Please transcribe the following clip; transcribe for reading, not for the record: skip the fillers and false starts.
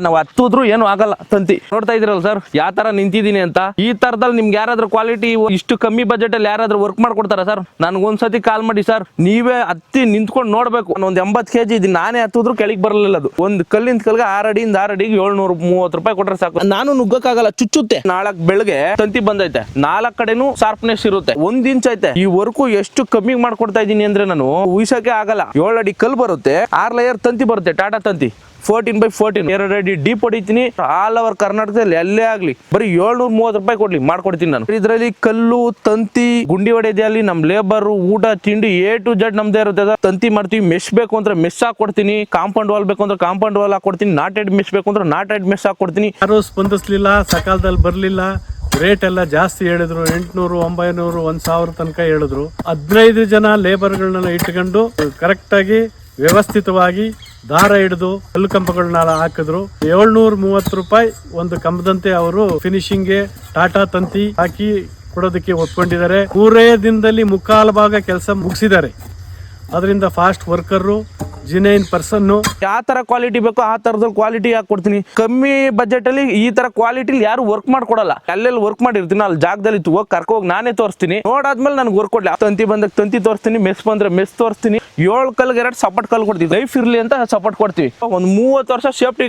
ನಾವು ಹತ್ತಿದ್ರು ಏನು ಆಗಲ್ಲ ತಂತಿ. ನೋಡ್ತಾ ಇದ್ರಲ್ಲ ಸರ್ ಯಾವ ತರ ನಿಂತಿದ್ದೀನಿ ಅಂತ. ಈ ತರದಲ್ಲಿ ನಿಮ್ಗೆ ಯಾರಾದ್ರೂ ಕ್ವಾಲಿಟಿ ಇಷ್ಟು ಕಮ್ಮಿ ಬಜೆಟ್ ಅಲ್ಲಿ ಯಾರಾದ್ರೂ ವರ್ಕ್ ಮಾಡ್ಕೊಡ್ತಾರ ಸರ್? ನನ್ಗೊಂದ್ಸತಿ ಕಾಲ್ ಮಾಡಿ ಸರ್, ನೀವೇ ಹತ್ತಿ ನಿಂತ್ಕೊಂಡು ನೋಡ್ಬೇಕು. ಒಂದ್ 80 kg ಇದೀನಿ, ನಾನೇ ಹತ್ತಿದ್ರು ಕೆಳಗೆ ಬರಲಿಲ್ಲ. ಅದು ಒಂದು ಕಲ್ಲಿಂದ ಕಲ್ಗೆ 6 ಅಡಿಯಿಂದ 6 ಅಡಿಗೆ 730 ರೂಪಾಯಿ ಕೊಟ್ರೆ ಸಾಕು. ನಾನು ನುಗ್ಗಕ್ಕಾಗಲ್ಲ, ಚುಚ್ಚುತ್ತೆ. ನಾಳಕ್ ಬೆಳಗ್ಗೆ ತಂತಿ ಬಂದೈತೆ, 4 ಕಡೆನೂ ಶಾರ್ಪ್ನೆಸ್ ಇರುತ್ತೆ, 1 ಇಂಚ್ ಐತೆ. ಈ ವರ್ಕು ಎಷ್ಟು ಕಮ್ಮಿ ಮಾಡ್ಕೊಡ್ತಾ ಇದೀನಿ ಅಂದ್ರೆ ನಾನು ಉಯಿಸಕ್ಕೆ ಆಗಲ್ಲ. 7 ಅಡಿ ಕಲ್ ಬರುತ್ತೆ, 6 ಲೇಯರ್ ತಂತಿ ಬರುತ್ತೆ, ಟಾಟಾ ತಂತಿ 14x14, 2 ಅಡಿ ಡೀಪ್ ಹೊಡಿತೀನಿ. ಆಲ್ ಓವರ್ ಕರ್ನಾಟಕದಲ್ಲಿ ಎಲ್ಲೇ ಆಗ್ಲಿ ಬರೀ 730 ರೂಪಾಯಿ ಕೊಡ್ಲಿ ಮಾಡ್ಕೊಡ್ತೀನಿ ನಾನು. ಇದರಲ್ಲಿ ಕಲ್ಲು, ತಂತಿ, ಗುಂಡಿ ಹೊಡೆಯಲ್ಲಿ ನಮ್ ಲೇಬರ್, ಊಟ ತಿಂಡಿ A to Z ನಮ್ದೇ ಇರುತ್ತೆ. ತಂತಿ ಮಾಡ್ತೀವಿ. ಮೆಶ್ ಬೇಕು ಅಂದ್ರೆ ಮೆಶ್ ಹಾಕೊಡ್ತೀನಿ, ಕಾಂಪೌಂಡ್ ವಾಲ್ ಬೇಕು ಅಂದ್ರೆ ಕಾಂಪೌಂಡ್ ವಾಲ್ ಹಾಕೊಡ್ತೀನಿ, ನಾಟೆಡ್ ಮೆಶ್ ಬೇಕು ಅಂದ್ರೆ ನಾಟೆಡ್ ಮೆಶ್ ಹಾಕೊಡ್ತೀನಿ. ಯಾರು ಸ್ಪಂದಿಸ್ಲಿಲ್ಲ, ಸಕಾಲದಲ್ಲಿ ಬರ್ಲಿಲ್ಲ. ರೇಟ್ ಎಲ್ಲ ಜಾಸ್ತಿ ಹೇಳಿದ್ರು, 800, 900, 1000 ತನಕ ಹೇಳಿದ್ರು. 15 ಜನ ಲೇಬರ್ಗಳನ್ನ ಇಟ್ಕೊಂಡು ಕರೆಕ್ಟ್ ಆಗಿ ವ್ಯವಸ್ಥಿತವಾಗಿ ದಾರ ಹಿಡಿದು ಕಲ್ಲು ಕಂಬಗಳನ್ನ ಹಾಕಿದ್ರು. 730 ರೂಪಾಯಿ ಒಂದು ಕಂಬದಂತೆ ಅವರು ಫಿನಿಶಿಂಗ್ಗೆ ಟಾಟಾ ತಂತಿ ಹಾಕಿ ಕೊಡೋದಕ್ಕೆ ಒಪ್ಕೊಂಡಿದ್ದಾರೆ. 3 ದಿನದಲ್ಲಿ 3/4 ಭಾಗ ಕೆಲಸ ಮುಗಿಸಿದ್ದಾರೆ. ಅದರಿಂದ ಫಾಸ್ಟ್ ವರ್ಕರು, ಜಿನೈನ್ ಪರ್ಸನ್ನು. ಯಾವ ತರ ಕ್ವಾಲಿಟಿ ಬೇಕೋ ಆ ತರದಲ್ಲಿ ಕ್ವಾಲಿಟಿ ಹಾಕೊಡ್ತೀನಿ. ಕಮ್ಮಿ ಬಜೆಟ್ ಅಲ್ಲಿ ಈ ತರ ಕ್ವಾಲಿಟಿ ಯಾರು ವರ್ಕ್ ಮಾಡ್ಕೊಡಲ್ಲ. ಅಲ್ಲೆಲ್ಲಿ ವರ್ಕ್ ಮಾಡಿರ್ತೀನಿ ಅಲ್ಲಿ ಜಾಗದಲ್ಲಿ ಹೋಗಿ ಕರ್ಕೋಗಿ ನಾನೇ ತೋರಿಸ್ತೀನಿ. ನೋಡಾದ್ಮೇಲೆ ನನ್ಗೆ ವರ್ಕ್ ಕೊಡ್ಲಿ. ತಂತಿ ಬಂದಾಗ ತಂತಿ ತೋರಿಸ್ತೀನಿ, ಮೆಸ್ ಬಂದ್ರೆ ಮೆಸ್ ತೋರಿಸ್ತೀನಿ. 7 ಕಲ್ಗೆ 2 ಸಪೋರ್ಟ್ ಕಲ್ ಕೊಡ್ತೀವಿ. ಲೈಫ್ ಇರ್ಲಿ ಅಂತ ಸಪೋರ್ಟ್ ಕೊಡ್ತೀವಿ. ಒಂದು 30 ವರ್ಷ ಸೇಫ್ಟಿ